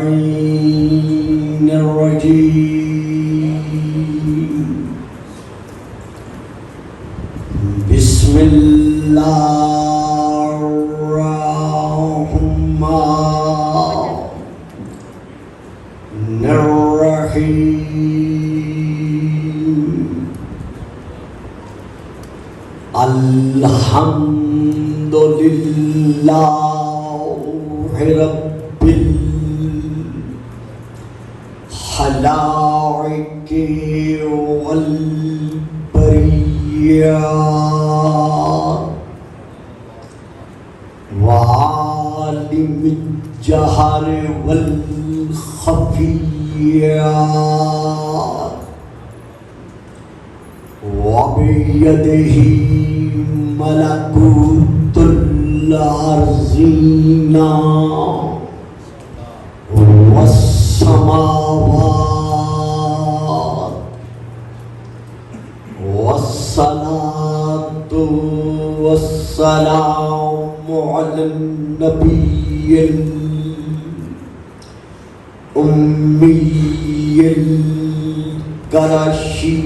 اللعين الرجيم بسم الله الرحمن الرحيم الحمد لله رب الخلائق والبريات وعالم الجهر والخفيات وبيده ملكوت الأرضين والسماوات والصلاة والسلام على النبي الأمي القرشي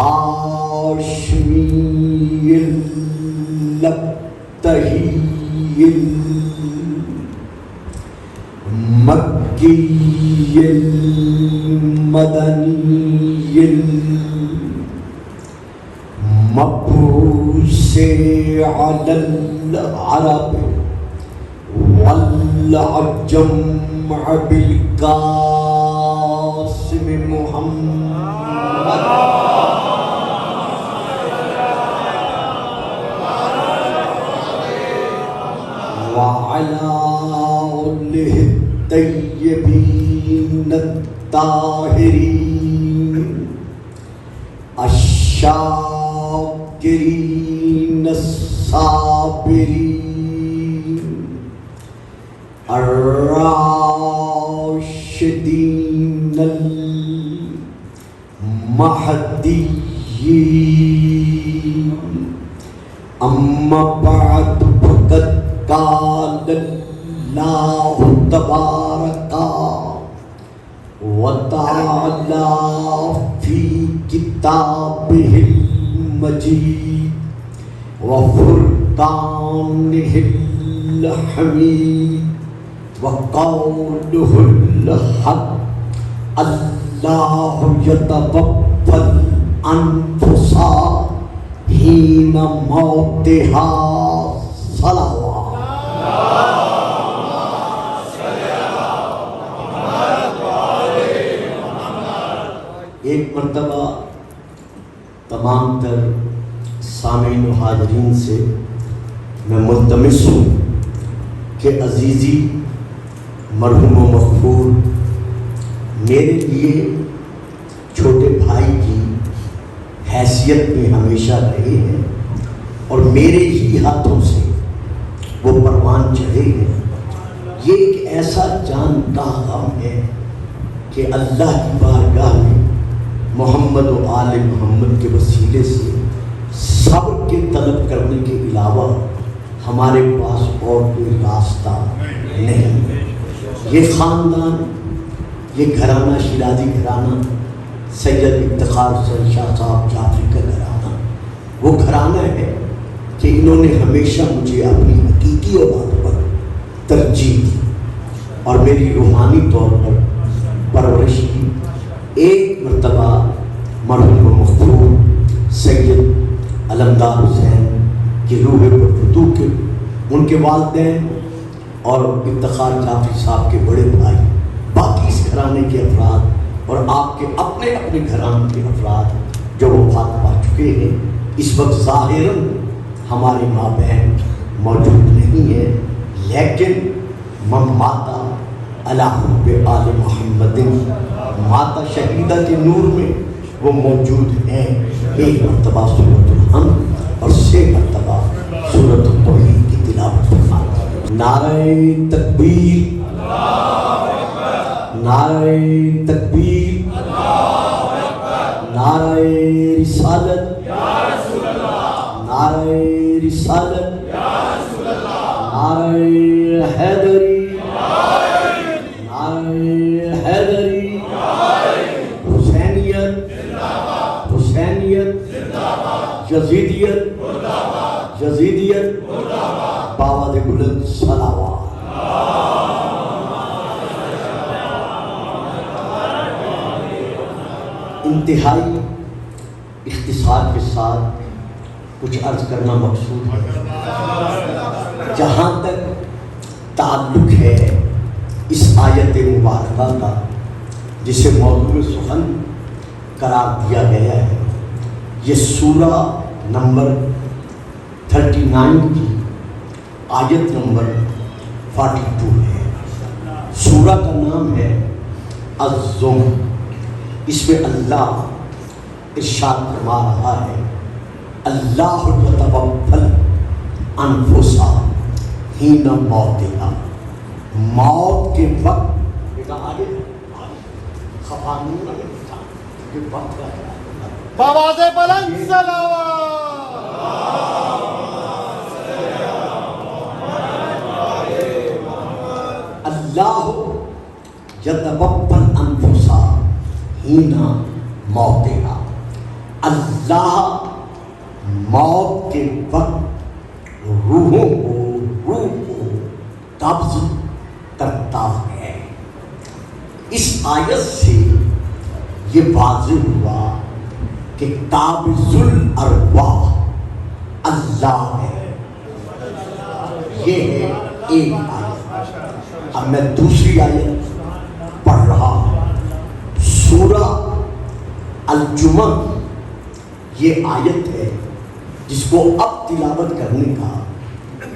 الهاشمي اللبتهي المكي المدني المبعوث على العرب والعجم بالقاسم محمد وعلى آله الطيبين الطاهرين الشاكرين الصابرين الراشدين المهديين أما بعد فقد قال الله تبارك وتعالى في كتابه المجيد وفرقانه الحميد وقوله الحق الله يتوفى الأنفس حين موتها صلوات ایک مرتبہ تمام تر سامعین و حاضرین سے میں ملتمس ہوں کہ عزیزی مرحوم و مغفور میرے لیے چھوٹے بھائی کی حیثیت میں ہمیشہ رہے ہیں اور میرے ہی ہاتھوں سے وہ پروان چڑھے ہیں۔ یہ ایک ایسا جان کا غم ہے کہ اللہ کی بارگاہ میں محمد و آل محمد کے وسیلے سے صبر کے طلب کرنے کے علاوہ ہمارے پاس اور کوئی راستہ نہیں۔ یہ خاندان، یہ گھرانہ، شیرازی گھرانہ، سید افتخار حسین شاہ صاحب جعفری کا گھرانہ، وہ گھرانہ ہے کہ انہوں نے ہمیشہ مجھے اپنی حقیقی اولاد پر ترجیح دی اور میری روحانی طور پر پرورش کی۔ ایک مرتبہ مرحوم مغفور سید علمدار حسین کی روح پر فتوح کے ان کے والدین اور افتخار جعفری صاحب کے بڑے بھائی، باقی اس گھرانے کے افراد اور آپ کے اپنے اپنے گھرانے کے افراد جو وفات پا چکے ہیں، اس وقت ظاہراً ہماری ماں بہن موجود نہیں ہے، لیکن ماتا علی حب آل محمد، ماتا شہیدہ کے نور میں وہ موجود ہیں۔ ایک مرتبہ سورۃ الحمد اور 6 مرتبہ سورۃ التوحید کی تلاوت فرمائیں۔ نعرہ تکبیر، نعرہ تکبیر، نعرہ رسالت، نعرہ رسالت، نعرہ حیدری، نعرہ حیدری، حسینیت، حسینیت، یزیدیت، یزیدیت، باواد بلند صلوات۔ انتہائی اختصار کے ساتھ کچھ عرض کرنا مقصود ہے۔ جہاں تک تعلق ہے اس آیت مبارکہ کا جسے موضوع سخن قرار دیا گیا ہے، یہ سورہ نمبر 39 کی آیت نمبر 42 ہے۔ سورہ کا نام ہے الزمر۔ اس میں اللہ ارشاد فرما رہا ہے، اللہ یتوفی الانفس حین موتہا، موت کے وقت بآواز بلند صلوات۔ اللہ یتوفی الانفس حین موتہا، اللہ موت کے وقت روح کو قبض کرتا ہے۔ اس آیت سے یہ واضح ہوا کہ قابض الارواح اللہ ہے۔ یہ ہے ایک آیت۔ اب میں دوسری آیت پڑھ رہا ہوں، سورہ الجمعہ کی یہ آیت ہے جس کو اب تلاوت کرنے کا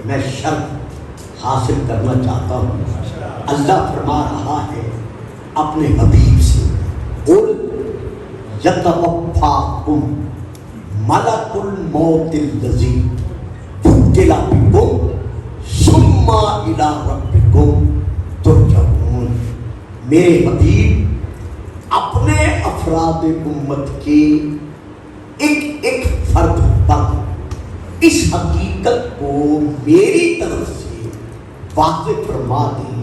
میں شرف حاصل کرنا چاہتا ہوں۔ اللہ فرما رہا ہے اپنے حبیب سے، قل یتوفاکم ملک الموت الذی وکل بکم ثم الی ربکم ترجعون۔ میرے حبیب اپنے افراد امت کے ایک ایک فرد پر اس حقیقت کو میری طرف سے واضح فرما دیں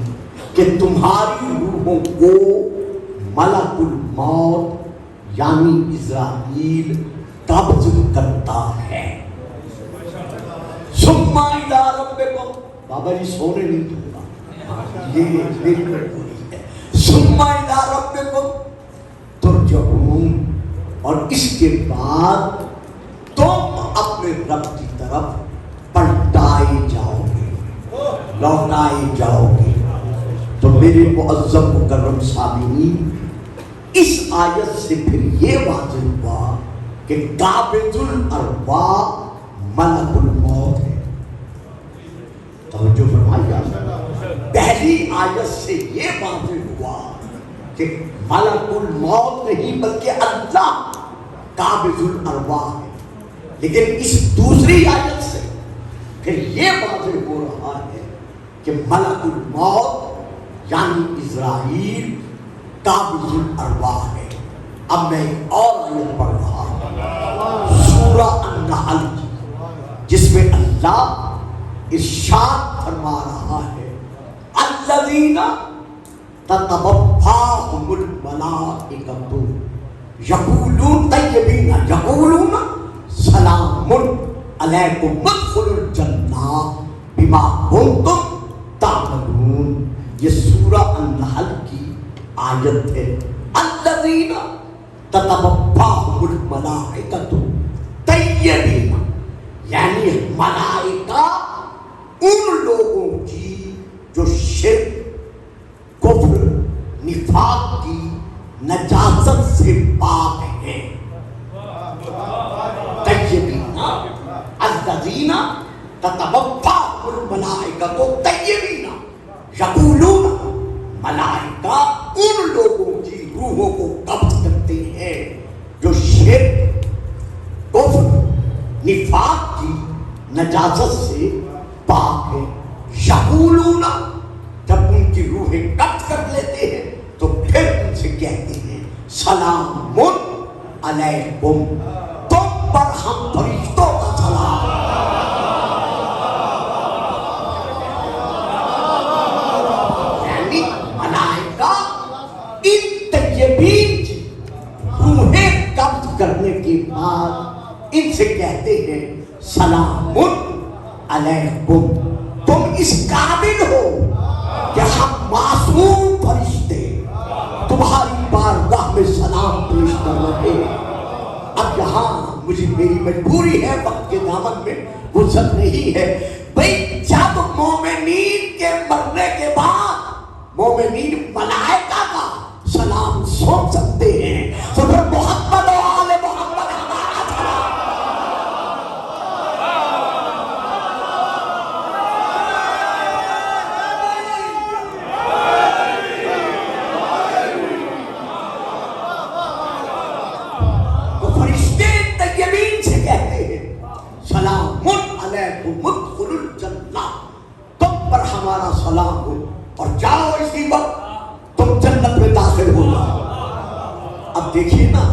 کہ تمہاری روحوں کو ملک الموت یعنی اسرائیل قبض کرتا ہے۔ ثم الی ربکم، بابا جی سونے نہیں دوں گا، یہ میری مجبوری ہے۔ ثم الی ربکم ترجعون، اور اس کے بعد تم اپنے رب کی طرف پلٹائے جاؤ گے، لوٹائے جاؤ گے۔ تو میرے معظم مکرم سامعین، اس آیت سے پھر یہ واضح ہوا کہ قابض الارواح ملک الموت ہے۔ توجہ فرمائیے، پہلی آیت سے یہ واضح ہوا کہ ملک الموت نہیں بلکہ اللہ قابض الارواح ہے، لیکن اس دوسری آیت سے پھر یہ واضح ہو رہا ہے کہ ملک الموت یعنی اسرائیل قابض الارواح ہے۔ اب میں ایک اور آیت پڑھ رہا ہوں، سورہ النحل کی، جس میں اللہ ارشاد فرما رہا ہے، الذین تتوفاہم الملائکۃ یقولون طیبین یقولون سلام علیکم ادخلوا الجنہ بما کنتم تعملون۔ یہ سورہ النحل کی آیت ہے، الذین تتوفاہم الملائکۃ طیبین، یعنی ملائکہ ان لوگوں کی جو شرک، کفر، نفاق کی نجاست سے پاک ہیں۔ طیبین، الذین تتوفاہم الملائکۃ طیبین یقولون، ملائکہ ان لوگوں کی روحوں کو قبض کرتے ہیں جو شرک، کفر، نفاق کی نجاست سے پاک ہے۔ یقولون، جب ان کی روحیں قبض کر لیتے ہیں تو پھر ان سے کہتے ہیں سلام علیکم، تم پر ہم فرشتوں کا سلام۔ کہتے ہیں سلام علیکم، تم اس قابل ہو کہ ہم معصوم فرشتے تمہاری بارگاہ میں سلام پیش کر رہے ہیں۔ اب یہاں مجھے میری مجبوری ہے، وقت کے دامن میں وسعت نہیں ہے بھئی، جب مومنین کے مرنے کے بعد مومنین ملائکہ کا سلام سن سکتے ہیں تو پھر محمد و آل محمد ہمارا سلام۔ تو فرشتے طیبین سے کہتے ہیں سلام علیکم ادخلوا الجنہ، تم پر ہمارا سلام ہو اور جاؤ اسی وقت تم جنت میں داخل ہو جاؤ۔ اب دیکھیے نا،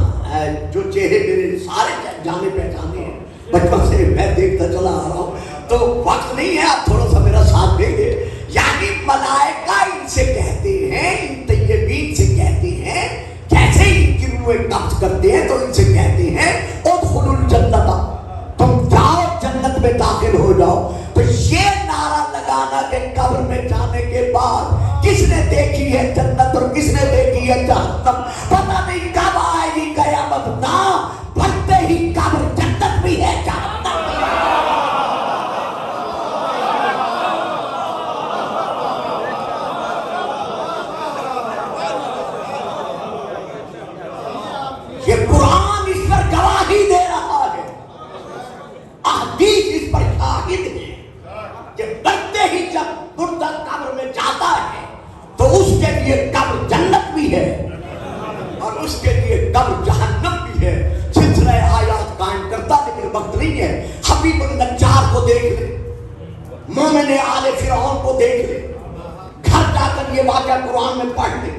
جو چہرے میرے سارے جانے پہچانے ہیں، بچپن سے میں دیکھتا چلا آ رہا ہوں، تو وقت نہیں ہے، آپ تھوڑا سا میرا ساتھ دیں گے۔ یعنی ملائکہ ان سے کہتے ہیں، ان طیبین سے کہتے ہیں، جیسے ان کی روحیں قبض کرتے ہیں تو ان سے کہتے ہیں ادخلوا الجنہ، تم جاؤ جنت میں داخل ہو جاؤ۔ تو یہ نعرہ لگانا کہ قبر میں جانے کے بعد کس نے دیکھی ہے جنت اور کس نے دیکھی ہے جہنم، پتہ نہیں کب آئے گی قیامت، نہ بنتے ہی قبر جنت بھی ہے جہنم بھی ہے۔ یہ قرآن اس پر گواہی دے رہا ہے، احادیث اس پر شاہد ہے کہ بنتے ہی جب مردہ قبر میں جاتا ہے تو اس کے لیے قبر جنت بھی ہے اور اس کے لیے قبر جہنم بھی ہے۔ سلسلہ آیات قائم کرتا لیکن وقت نہیں ہے۔ حبیب النجار کو دیکھ لے، مومن آل فرعون کو دیکھ لے، گھر جا کر یہ واقعہ قرآن میں پڑھ لے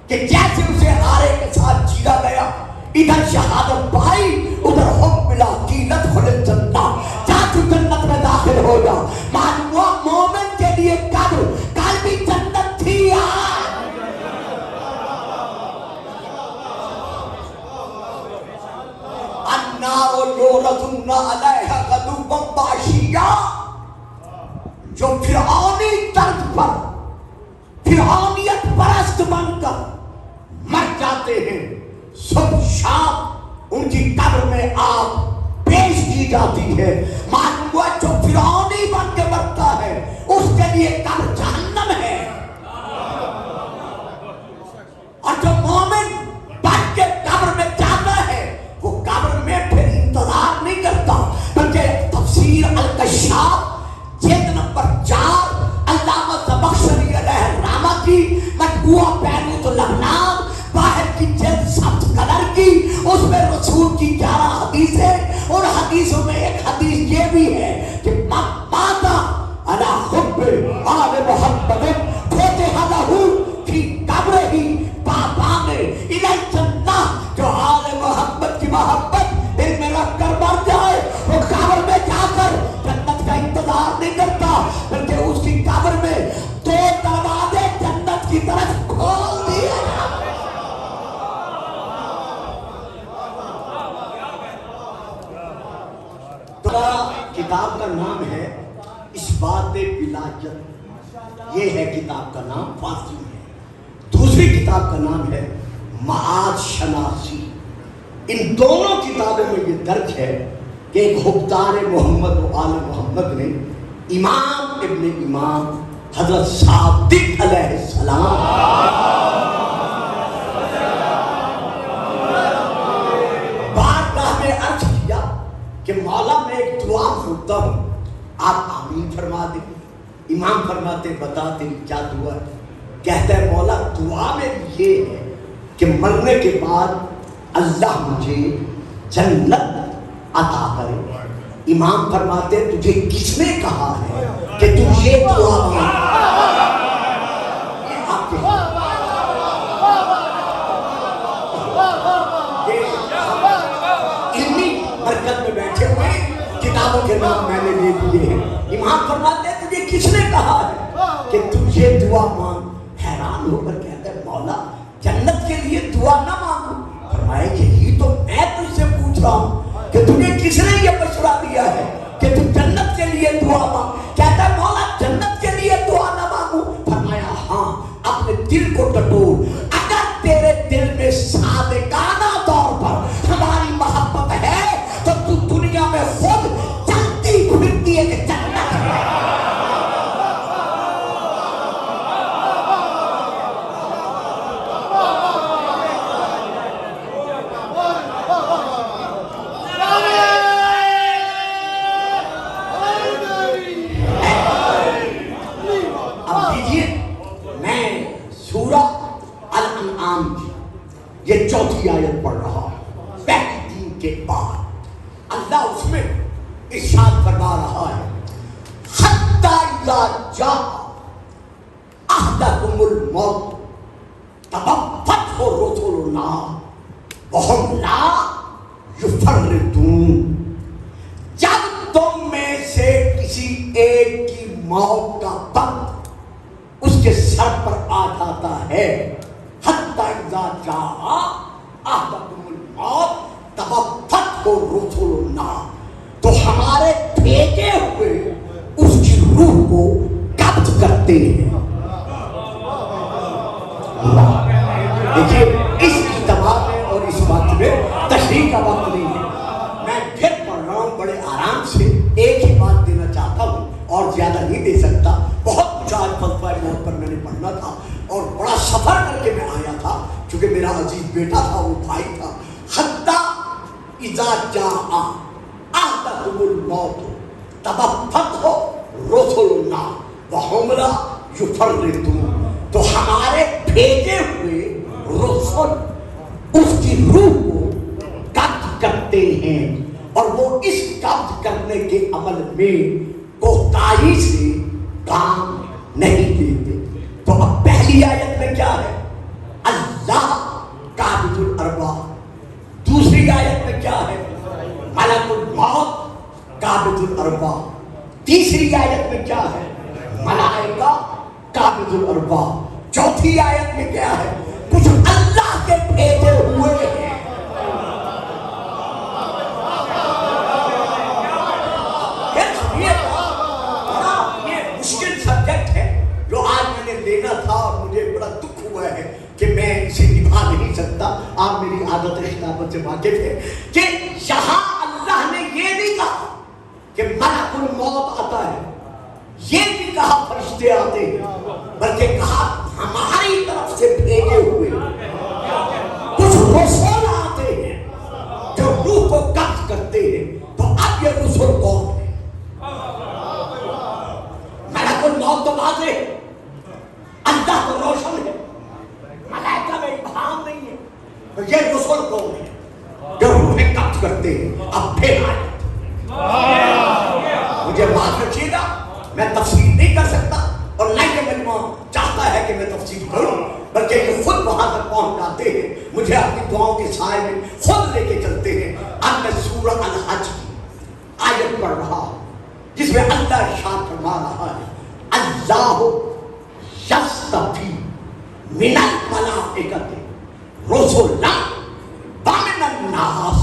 کہ جیسے اسے آرے کے ساتھ چیرا گیا، ادھر شہادت پائی ادھر حکم ملا قیلت خل الجنہ، جا تو جنت میں داخل ہو جا۔ معلوم ہوا مومن کے لیے قبر کل بھی جنت تھی۔ النار یعرضون علیہا غدوا وعشیا، جو فرعونی طرز پر فرعونیت پرست بن کر مر جاتے ہیں، صبح شام ان کی قبر میں آگ پیش کی جاتی ہے۔ معلوم ہوا جو فرعونی بن کے مرتا ہے اس کے لیے قبر جہنم ہے، اور جو مومن بن کے قبر میں جاتا ہے وہ قبر میں پھر انتظار نہیں کرتا، بلکہ تفسیر الکشاف جلد نمبر 4 علامہ زمخشری علیہ الرحمہ کی مطبوعہ بیروت لبنان، باہر کی جلد سبز کلر کی، اس میں رسول کی 11 حدیثیں، اور حدیثوں میں ایک حدیث یہ بھی ہے کہ ماتا علی حب آل محمد فتح لہ فی قبرہ بابان الی الجنہ، جو آل محمد کی محبت دل میں رکھ کر مر جائے وہ قبر میں جا کر جنت کا انتظار نہیں کرتا، بلکہ اس کی قبر میں 2 دروازے جنت کی طرف کھول دیے۔ کتاب کا نام ہے اثبات ولایت، یہ ہے کتاب کا نام، فارسی ہے۔ دوسری کتاب کا نام ہے معاد شناسی۔ ان دونوں کتابوں میں یہ درج ہے کہ ایک حکمدار محمد و آل محمد نے امام ابن امام حضرت صادق علیہ السلام بارگاہ میں عرض کیا کہ مولا میں ایک دعا مانگتا ہوں، آپ آمین فرما دیں۔ امام فرماتے بتا تیری کیا دعا ہے؟ کہتا ہے مولا دعا میں یہ ہے کہ مرنے کے بعد اللہ مجھے جنت عطا کرے۔ امام فرماتے تجھے کس نے کہا ہے کہ تو یہ دعا مانگ؟ آپ کے علمی مرکز میں بیٹھے ہوئے کتابوں کے نام میں نے لے دیے ہیں۔ امام فرماتے ہیں تجھے کس نے کہا ہے کہ تجھ یہ دعا مانگ؟ حیران ہو کر کہتا ہے مولا جنت کے لیے دعا نہ مانگو۔ فرمایا یہی تو میں تجھ سے پوچھ رہا ہوں کہ تجھے کس نے یہ مشورہ دیا ہے کہ تو جنت کے لیے دعا مانگ؟ کہتا ہے مولا جنت کے لیے دعا نہ مانگوں؟ فرمایا ہاں، اپنے دل کو ٹٹول، اگر تیرے دل میں صادقانہ طور پر ہماری محبت ہے تو تو دنیا میں خود چلتی پھرتی ہے کہ جنت ہے۔ یہ چوتھی آیت پڑھ رہا ہے پہلی دین کے بعد اللہ اس میں ارشاد فرما رہا ہے حتی اذا جاء احدکم الموت توفته رسلنا وهم لا یفرطون۔ جب تم میں سے کسی ایک کی موت کا وقت اس کے سر پر آ جاتا ہے، حتی اذا جاء احدکم الموت توفته رسلنا، تو ہمارے بھیجے ہوئے اس کی روح کو قبض کرتے ہیں۔ دیکھیے اس اجتماع میں اور اس وقت میں تشریح کا وقت نہیں ہے، میں پھر پڑھ رہا ہوں بڑے آرام سے، ایک ہی بات دینا چاہتا ہوں اور زیادہ نہیں دے سکتا۔ بہت کچھ آج فلسفہ موت پر میں نے پڑھنا تھا اور بڑا سفر کر کے میں آیا تھا چونکہ میرا عزیز بیٹا تھا، وہ بھائی تھا۔ حتی اذا جاء احدکم الموت توفته رسلنا وهم لا یفرطون، تو ہمارے بھیجے ہوئے رسول اس کی روح کو قبض کرتے ہیں اور وہ اس قبض کرنے کے عمل میں کوتاہی سے کام نہیں لیتے۔ تو اب پہلی آیت میں کیا ہے؟ اللہ قابض الارواح۔ دوسری آیت میں کیا ہے؟ ملک الموت قابض الارواح۔ تیسری آیت میں کیا ہے؟ ملائکہ قابض الارواح۔ چوتھی آیت میں کیا ہے؟ کچھ اللہ کے بھیجے ہوئے ہیں۔ یہ مشکل سبجیکٹ ہے جو آج میں نے لینا تھا اور مجھے بڑا دکھ ہوا ہے کہ میں اسے نبھا نہیں سکتا۔ آپ میری عادت خطابت سے واقف ہے کہ یہاں اللہ نے یہ نہیں کہا کہ ملک الموت آتا ہے، یہ نہیں کہا فرشتے آتے ہیں، بلکہ کہا ہماری طرف سے بھیجے ہوئے کچھ رسول آتے ہیں جو روح کو قبض کرتے ہیں۔ تو اب یہ رسول کون ہے؟ ملک الموت تو واضح ہے، اللہ تو روشن ہے، ملائکہ میں ابہام نہیں ہے، تو یہ رسول کون ہے جو روح میں قبض کرتے ہیں؟ اب پھر آئے مجھے معاف رکھیے گا، میں تفسیر نہیں کر سکتا اور نہ یہ مجموعہ چاہتا ہے کہ میں تفسیر کروں، بلکہ یہ خود وہاں تک پہنچ جاتے ہیں، مجھے اپنی دعاؤں کے سائے میں خود لے کے چلتے ہیں۔ اب میں سورہ الحج کی آیت پڑھ رہا ہوں جس میں اللہ ارشاد فرما رہا ہے اللہ یصطفی من الملائکۃ رسلا ومن الناس،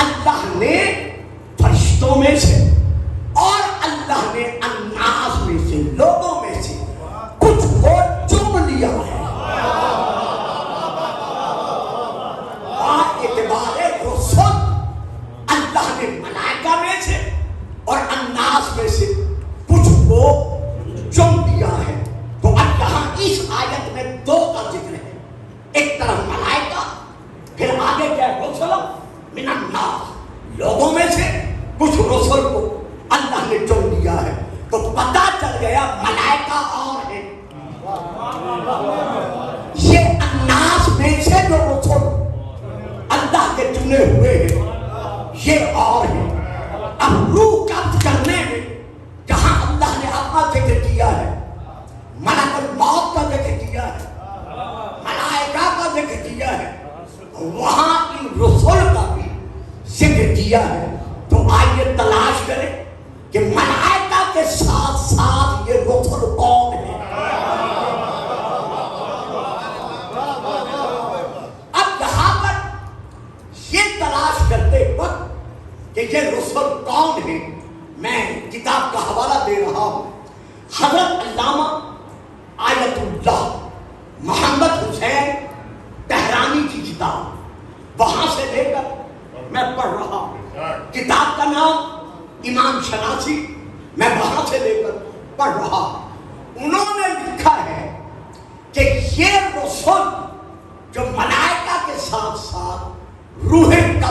اللہ نے فرشتوں میں سے اور اللہ نے الناس میں سے، لوگوں میں سے کچھ کو چن لیا ہے۔ اعتبار رسول اللہ نے ملائکہ میں سے اور الناس میں سے کچھ کو چن دیا ہے۔ تو اب یہاں اس آیت میں دو کا ذکر ہے، ایک طرف ملائکہ، پھر آگے کیا ہے؟ رسول من الناس، لوگوں میں سے کچھ رسول کو اللہ نے چن لیا ہے۔ تو پتہ چل گیا ملائکہ اور ہیں، یہ الناس میں سے جو رسول اللہ کے چنے ہوئے ہیں یہ اور ہیں۔ اب روح قبض کرنے میں جہاں اللہ نے اپنا ذکر کیا ہے، ملک الموت کا ذکر کیا ہے، ملائکہ کا ذکر کیا ہے، وہاں ان رسول کا بھی ذکر کیا ہے۔ تو آئیے تلاش کریں کہ ملائکہ کے ساتھ ساتھ یہ رسول کون ہے۔ اب یہاں پر یہ تلاش کرتے وقت کہ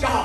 4,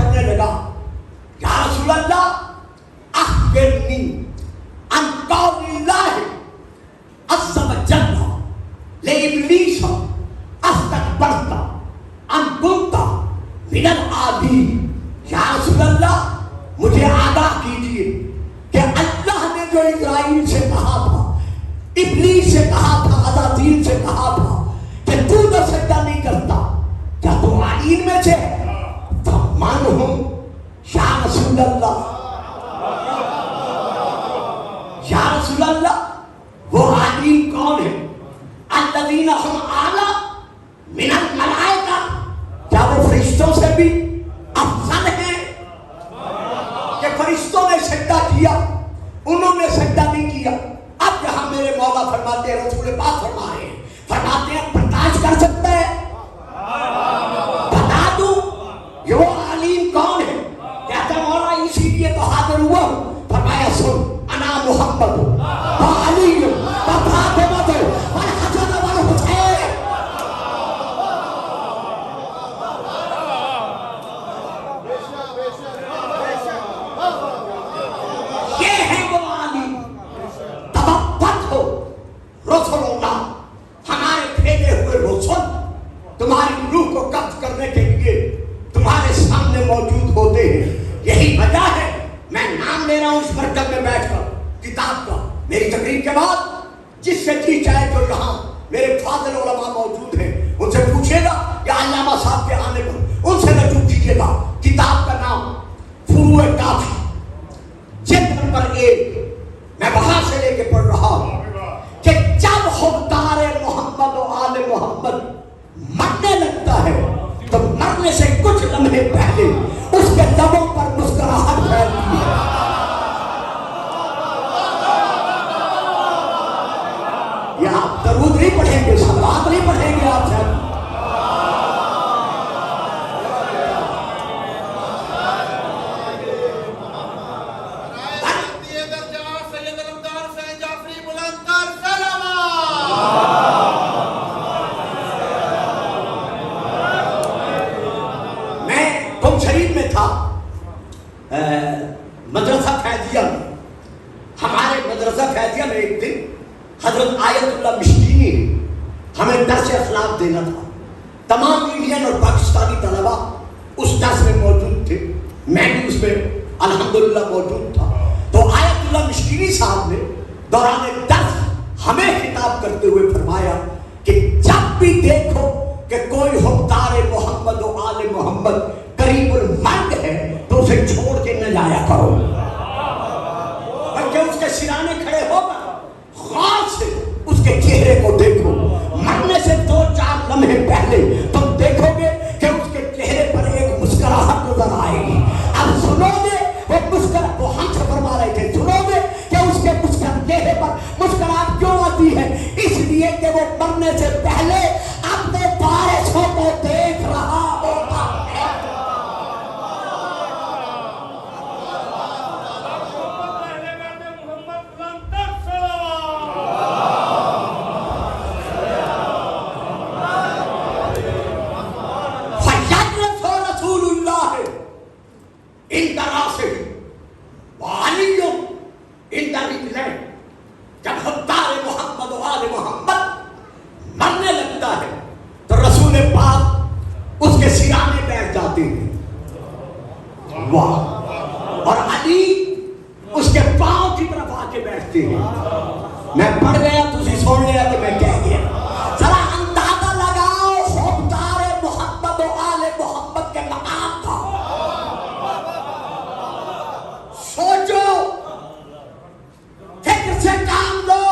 کرنے لگا یا رسول اللہ اخبرنی عن قول اللہ عز وجل لابلیس استکبرت ام کنت من العالین. یا رسول اللہ مجھے آگاہ کیجیے کہ اللہ نے جو اسرائیل سے کہا تھا، ابلیس سے کہا تھا، عزازیل سے کہا تھا کہ تو نہ سجدہ نہیں کرتا، کیا تو عالین میں سے؟ فمن ہم یا رسول اللہ، یا رسول اللہ وہ عالین کون ہے؟ الذین هم اعلی من الملائکہ، کیا وہ فرشتوں سے بھی افضل ہیں؟ کہ فرشتوں نے سجدہ کیا، انہوں نے سجدہ نہیں کیا. اب یہاں میرے مولا فرماتے ہیں، رسول پاک فرما رہے ہیں، فرماتے ہیں برداشت کر سکتا ہے؟ بتا دوں یہ وہ عالم کون ہے؟ کہتا مولا اسی لیے تو حاضر ہوا ہوں. فرمایا سن، انا محمد و علی و فاطمہ والحسن والحسین. یہ ہے وہ عالم. تبت ہو رسول اللہ، ہمارے بھیجے ہوئے رسول تمہاری روح کو قبض کرنے کے لیے تمہارے سامنے موجود ہوتے ہیں. یہی وجہ ہے میں نام لے رہا ہوں اس مرکز میں بیٹھ کر کتاب کا. میری تقریر کے بعد جس سے جی چاہے جو یہاں میرے فاضل علماء موجود ہیں ان سے پوچھے گا یا علامہ صاحب کے آنے پر ان سے رجوع کیجیے گا. کتاب کا نام فروع کافی، جلد نمبر 1. میں وہاں سے لے کے پڑھ رہا ہوں کہ جب خوددار محمد و آل محمد مرنے لگتا ہے تو مرنے سے کچھ لمحے پہلے اس کے لبوں پر مسکراہٹ پھیلتی ہے. یہ آپ درود نہیں پڑھیں گے، صلوات نہیں پڑھیں گے آپ سے. مدرسہ فیضیہ میں، ہمارے مدرسہ فیضیہ میں ایک دن حضرت آیت اللہ مشکینی نے ہمیں درس اخلاق دینا تھا. تمام انڈین اور پاکستانی طلباء اس درس میں موجود تھے، میں بھی اس میں الحمدللہ موجود تھا. تو آیت اللہ مشکینی صاحب نے دوران درس ہمیں خطاب کرتے ہوئے فرمایا کہ جب بھی دیکھو کہ کوئی حکمدار محمد و آل محمد قریب المرگ ہے تو اسے چھوڑ کے نہ جایا کرو، بلکہ اس کے سرانے کھڑے ہو کر غور سے اس کے چہرے کو دیکھو. مرنے سے 2-4 لمحے پہلے تم دیکھو گے کہ اس کے چہرے پر ایک مسکراہٹ نظر آئے گی. اب سنو گے وہ مسکراہٹ، وہ ہم سے فرما رہے تھے، سنو گے کہ اس کے چہرے پر مسکراہٹ کیوں آتی ہے؟ اس لیے کہ وہ مرنے سے پہلے اپنے وارثوں کو دیکھ رہا ہوتا ہے. جب حکمدار محمد و آل محمد مرنے لگتا ہے تو رسول پاک اس کے سرانے بیٹھ جاتے ہیں، واہ، اور علی اس کے پاؤں کی طرف آ کے بیٹھتے ہیں. میں پڑھ گیا، تسی سن لیا کہ میں کہہ گیا. ذرا اندازہ لگاؤ حکمدار محمد و آل محمد کے مقام کا. سوچو، فکر سے کام لو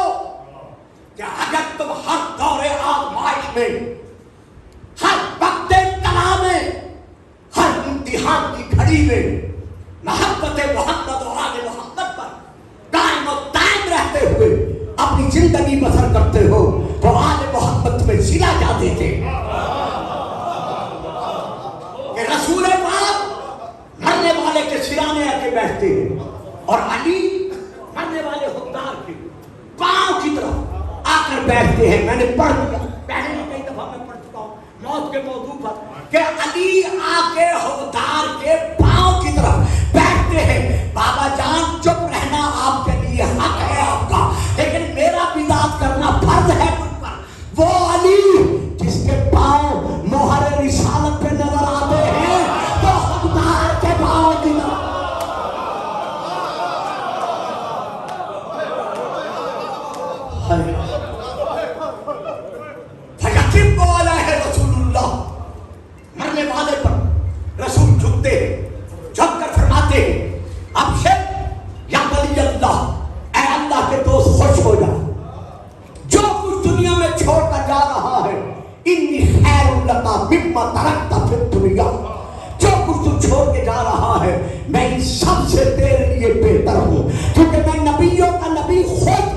کہ اگر تم ہر دور آزمائش میں، ہر وقت ابتلا میں، ہر امتحان کی گھڑی میں محبت محمد و آل محمد پر قائم و دائم رہتے ہوئے اپنی زندگی بسر کرتے ہو تو آل محمد میں سلا جا دیتے کہ رسول پاک مرنے والے کے سرانے آ کے بیٹھتے ہیں اور علی مرنے والے حکمدار کے پاؤں کی طرف آ کر بیٹھتے ہیں. میں نے پڑھ لیا، پہلے بھی کئی دفعہ میں پڑھ چکا ہوں موت کے موضوع پر. کہ علی آ کے حوضدار کے پاؤں کی طرف بیٹھتے ہیں. بابا جان چپ رہنا آپ کے لیے حق ہے آپ کا, لیکن میرا بھی ذات کرنا فرض ہے مجھ پر. وہ علی جس کے پاؤں مہر رسالت پہ نظر آتے ہیں تو حوضدار کے پاؤں کی طرف. فیقب علیہ رسول اللہ, مرنے والے پر رسول جھکتے ہیں, جھک کر فرماتے ہیں ابشر یا ولی اللہ, اے اللہ کے دوست خوش ہو جا, جو کچھ دنیا میں چھوڑ کر جا رہا ہے انی خیر لک مما ترکت فی الدنیا, جو کچھ تو چھوڑ کے جا رہا ہے میں ان سب سے تیرے لیے بہتر ہوں, کیونکہ میں نبیوں کا نبی خود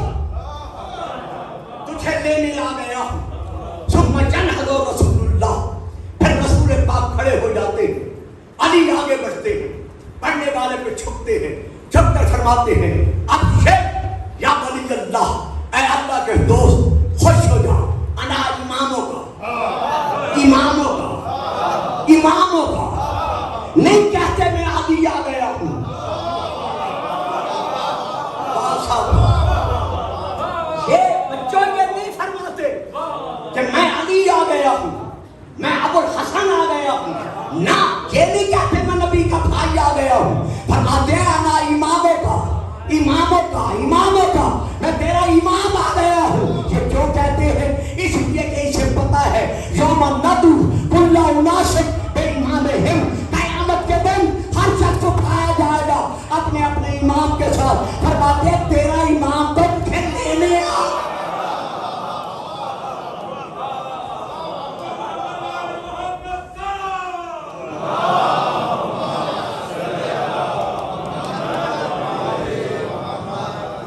تجھے لینے آ گیا. ثم ينهض رسول اللہ, پھر رسول پاک کھڑے ہو جاتے ہیں, علی آگے بڑھتے ہیں, پڑھنے والے پہ چھکتے ہیں, جھک کر فرماتے ہیں ابشر یا ولی اللہ, اے اللہ کے دوست خوش ہو جا. انا اماموں کا, اماموں کا, اماموں کا, نہیں کہتے میں علی آ گیا ہوں. یہ بچوں کے نہیں فرماتے کہ میں علی آ گیا ہوں, میں ابو الحسن آ گیا ہوں, نہ یہ نہیں کہتے میں نبی کا بھائی آ گیا ہوں. فرماتے ہیں انا اماموں کا, اماموں کا, اماموں کا, میں تیرا امام آ گیا ہوں. یہ کیوں کہتے ہیں؟ اس لیے کہ اسے پتا ہے یوم ندعو کل اناس بامامہم, قیامت کے دن ہر شخص اٹھایا جائے گا اپنے اپنے امام کے ساتھ. فرماتے ہیں تیرا امام تو تجھے لینے آ.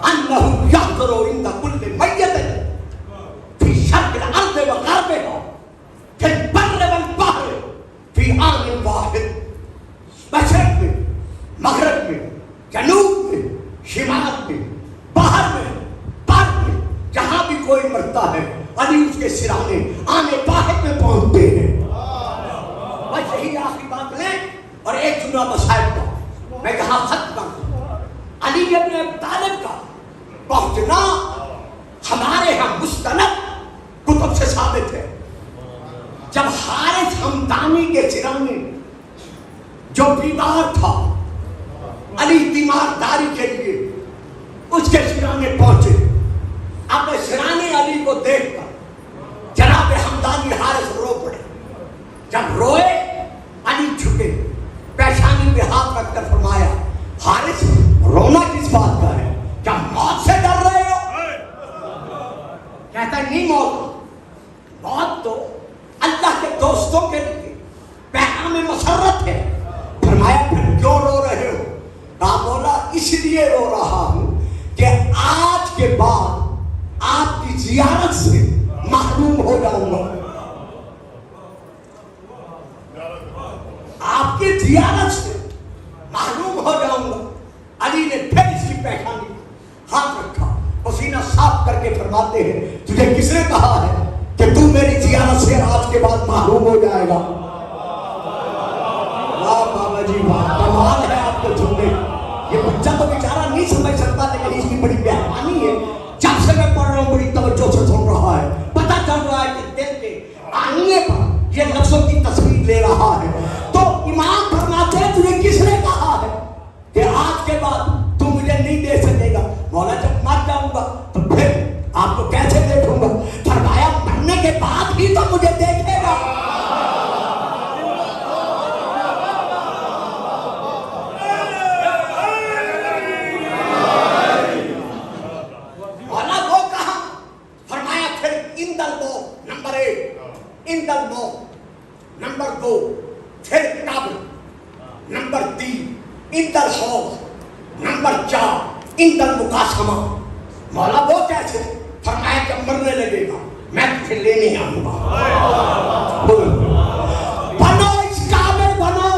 انہم یحضروا عند کل میت فی شرق الارض و غربها فی البر والبحر فی آن واحد, مشرق میں, مغرب میں, جنوب میں, شمال میں, باہر میں, بر میں, جہاں بھی کوئی مرتا ہے علی اس کے سرانے آنے واحد میں پہنچتے ہیں. بس یہی آخری بات لیں اور ایک جملہ مسائل کا میں کہاں ختم کروں. علی ابن ابی طالب کا پہنچنا ہمارے ہاں مستند کتب سے ثابت ہے. جب حارث ہمدانی کے سرانے جو بیمار تھا, علی بیمارداری کے لیے اس کے سرانے پہنچے. اب سرانے علی کو دیکھ کر جناب ہمدانی حارث رو پڑے. جب روئے علی جھکے, پیشانی پہ ہاتھ رکھ کر فرمایا حارث رونا کس بات کا ہے, کیا موت سے ڈر رہے ہو؟ کہتا ہے نہیں, موت تو اللہ کے دوستوں کے لیے پیغام مسرت ہے. فرمایا پھر کیوں رو رہے ہو؟ کہا بولا اس لیے رو رہا ہوں کہ آج کے بعد آپ کی زیارت سے محروم ہو جاؤں گا. آپ کی زیارت سے محروم ہو جاؤں گا. علی نے پھر اس کی پیشانی ہاتھ رکھا, پسینہ صاف کر کے فرماتے ہیں تجھے کس نے کہا ہے کہ تو میری زیارت سے آج کے بعد محروم ہو جائے گا؟ واہ بابا جی واہ, کمال ہے آپ کو سننے. یہ بچہ تو بیچارہ نہیں سمجھ سکتا, لیکن اس کی بڑی مہربانی ہے. جب سے میں پڑھ رہا ہوں بڑی توجہ سے سن رہا ہے, پتہ چل رہا ہے کہ دل کے آئینے پر یہ لفظوں کی تصویر لے رہا ہے. تو امام فرماتے ہیں تجھے کس نے کہا ہے کہ آج کے بعد تو مجھے نہیں دے سکے گا؟ مولا جب مر جاؤں گا تو پھر آپ کو کیسے دیکھوں گا؟ فرمایا مرنے کے بعد ہی تو مجھے دیکھے گا. مولا وہ کہا, فرمایا پھر اندل دو نمبر 1, اندل دو نمبر 2, پھر قبر نمبر 3, اندل حوض نمبر 4, اندل مقاسمہ. مولا وہ کیسے؟ فرمایا کہ مرنے لگے گا میں تجھے لینے آؤں گا. بنو اس کعبے, بنو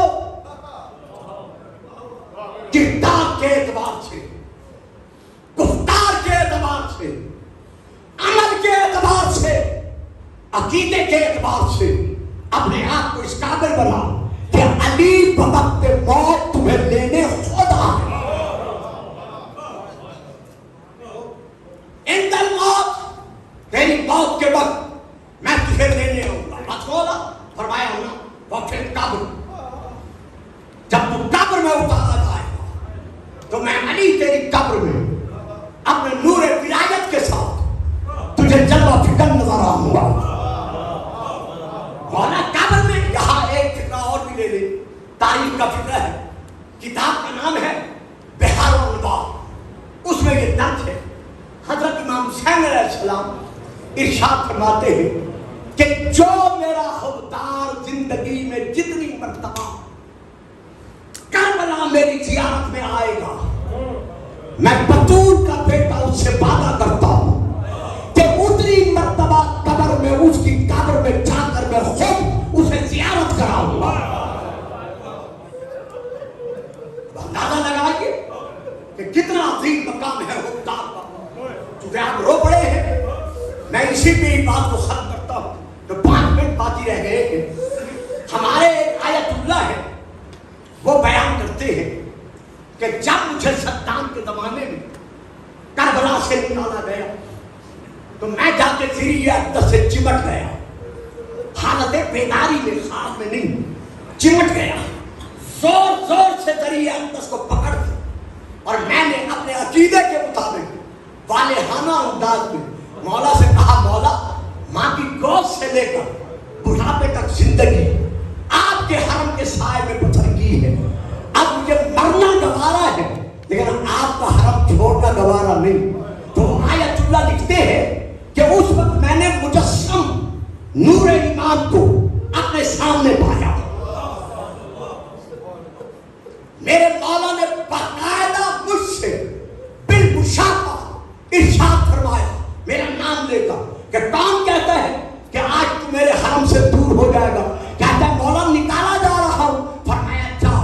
کردار کے اعتبار سے, گفتار کے اعتبار سے, عمل کے اعتبار سے, عقیدے کے اعتبار سے اپنے آپ کو اس قابل بناؤ کہ علی بوقت موت تمہیں لینے خود آئے. عند الموت، تیری موت کے وقت میں تجھے لینے آؤں گا. بس بولا فرمایا ہونا وقت قبر، جب تو قبر میں اتارا جائے گا تو میں علی تیری قبر میں اپنے نور ولایت کے ساتھ تجھے جلوہ فکر نظر آؤں گا. مولا قبر میں یہاں ایک فکرہ اور بھی لے لے، تاریخ کا فکرہ ہے، کتاب کا نام ہے بحار الانوار. اس میں یہ درج ہے حضرت امام حسین علیہ السلام ارشاد فرماتے ہیں کہ جو میرا خوددار زندگی میں جتنی مرتبہ کربلا میری زیارت میں آئے گا، میں بطول کا بیٹا اس سے وعدہ کرتا ہوں کہ اتنی مرتبہ قبر میں اس کی قبر میں جا کر میں خود اسے زیارت کراؤں گا. اندازہ لگائیے کہ کتنا عظیم مقام ہے خوددار کا. چونکہ آپ رو پڑے ہیں، میں اسی پہ ہی بات کو ختم کرتا ہوں. تو 5 منٹ باقی رہ گئے ہیں. ہمارے ایک آیت اللہ ہے، وہ بیان کرتے ہیں کہ جب مجھے صدام کے زمانے میں کربلا سے نکالا گیا تو میں جا کے ذریعہ اقدس سے چمٹ گیا. حالت بیداری میں، خواب میں نہیں، چمٹ گیا. زور زور سے ذریعہ اقدس کو پکڑ کے اور میں نے اپنے عقیدے کے مطابق والہانہ انداز میں مولا سے کہا، مولا ماں کی گود سے لے کر بڑھاپے تک زندگی آپ کے حرم کے سائے میں بسر کی ہے. اب مجھے مرنا گوارا ہے لیکن آپ کا حرم چھوڑنا گوارا نہیں. تو آیت اللہ لکھتے ہیں کہ اس وقت میں نے مجسم نور ایمان کو اپنے سامنے پایا. میرے مولا نے باقاعدہ مجھ سے بالمشافہ ارشاد فرمایا میرا نام لے کر کہ کون کہتا ہے کہ آج تو میرے حرم سے دور ہو جائے گا. کہتا ہے مولا نکالا جا رہا ہوں. فرمایا جا،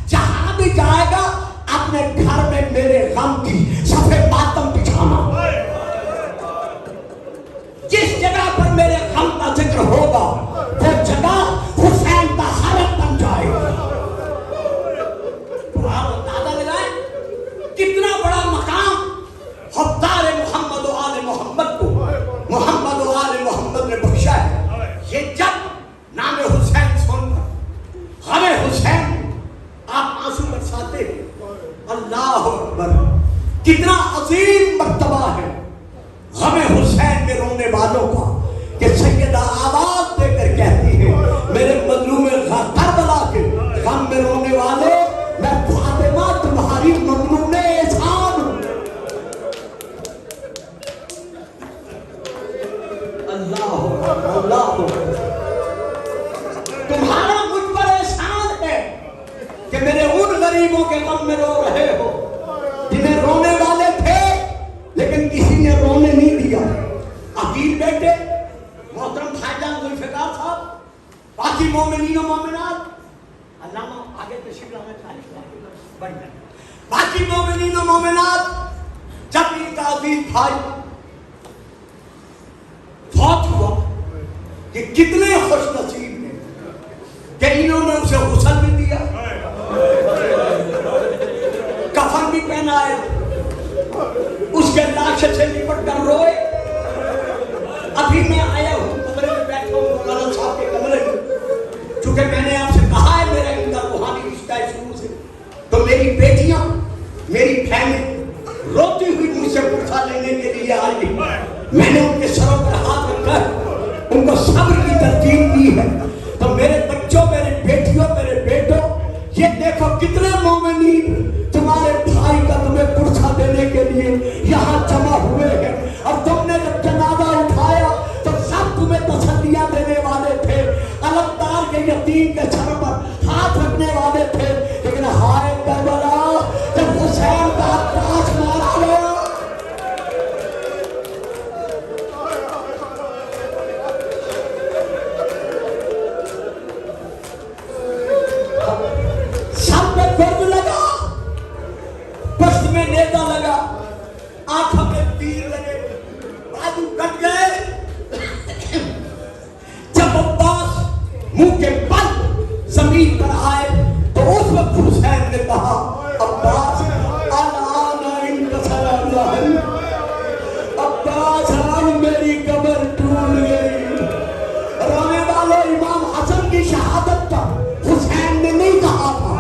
جہاں بھی جائے گا اپنے گھر میں میرے غم کی صفحے ماتم بچھانا. جس جگہ پر میرے غم کا ذکر ہوگا وہ جگہ حسین کا حرم بن جائے گا. کتنا بڑا مقام خوددار محمد و آل محمد کو محمد و آل محمد نے بخشا ہے. یہ جب نام حسین سن کر غم حسین آپ آنسو برساتے ہیں، اللہ اکبر، کتنا عظیم مرتبہ ہے غم حسین میں رونے والوں کا کہ سیدہ آواز دے کر کہتی ہے میرے مظلوم کربلا کے غم میں رونے والے، میں فاطمہ تمہاری مظلوم احسان ہوں. اللہ تمہارا مجھ پر احسان ہے کہ میرے ان غریبوں کے غم میں رو رہے ہو جنہیں رونے والے تھے لیکن کسی نے رونے نہیں دیا. عقیل بیٹے محترم خواجہ ذوالفقار صاحب، باقی مومنین و مومنات، علامہ آگے تشریف لانا چاہیے، باقی مومنین و مومنات، جب ان کا عزیز بھائی فوت ہوا کہ کتنے خوش نصیب ہیں کہ انہوں نے اسے غسل بھی دیا، کفن بھی پہنایا، اس کے لاش سے لپٹ کر روئے. ابھی میں آیا ہوں کمرے میں بیٹھا ہوں مولانا صاحب کے کمرے میں، چونکہ میں نے آپ سے کہا ہے میرا ان کا روحانی رشتہ ہے شروع سے، تو میری بیٹیاں میری فیملی روتی ہوئی مجھ سے پرسا لینے کے لیے آئی. میں نے ان کے سروں پر ہاتھ رکھا ہے، ان کو صبر کی ترتیب دی ہے. تو میرے بچوں، میرے بیٹیوں، میرے بیٹوں، یہ دیکھو کتنے مومنین تمہارے بھائی کا تمہیں پرسا دینے کے لیے یہاں جمع ہوئے ہیں. اور تم نے جب جنازہ اٹھایا تو سب تمہیں تسلیاں دینے والے تھے، علمدار کے یتیم کے سر پر ہاتھ رکھنے والے تھے. لیکن ہائے کربلا، جب حسین کا پاس مارا گیا، سب پہ گرد لگا، پشت میں نیزہ لگا، آنکھوں میں تیر لگے، بازو کٹ گئے. جب عباس منہ نے کہا عباس الآن انکسر ظہری، عباس اب میری کمر ٹوٹ گئی۔ رونے والوں، امام حسن کی شہادت پر حسین نے نہیں کہا تھا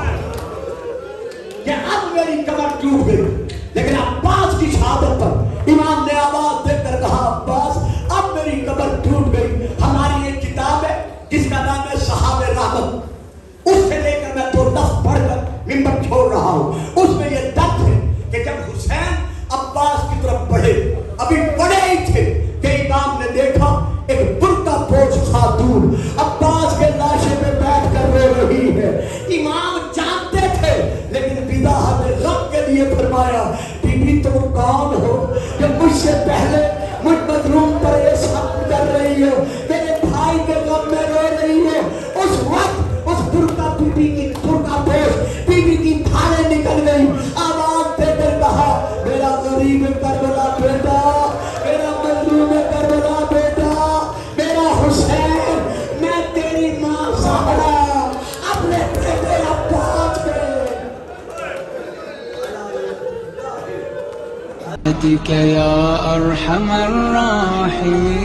کہ اب میری کمر ٹوٹ گئی، لیکن عباس کی شہادت پر امام نے آواز دے کر کہا عباس اب میری کمر ٹوٹ گئی۔ ہماری ایک کتاب ہے جس کا نام ہے صحاب رحمت، اس سے لے کر میں دو لفظ پڑھ کر ممبر چھوڑ رہا ہوں۔ اس میں یہ درد ہے کہ جب حسین عباس کی طرف بڑھے، ابھی بڑے ہی تھے کہ امام نے دیکھا ایک برقع پوش خاتون عباس کے لاشے میں بیٹھ کر رو رہی ہے۔ امام جانتے تھے، لیکن بداحت غم کے لیے فرمایا بی بی تم کون ہو کہ مجھ سے پہلے مجھ مظلوم پر احسان کر رہی ہو، میرے بھائی کے غم میں رو رہی ہو۔ اس وقت اس برقع بی بی کی برقع پوش بی بی کی دھاڑیں نکل گئی، آواز دے کر کہا میرا غریب کربلا بیٹا، میرا مظلوم کربلا بیٹا، میرا حسین، میں تیری ماں زہرا اپنے بیٹے عباس کے یا ارحم الراحمین۔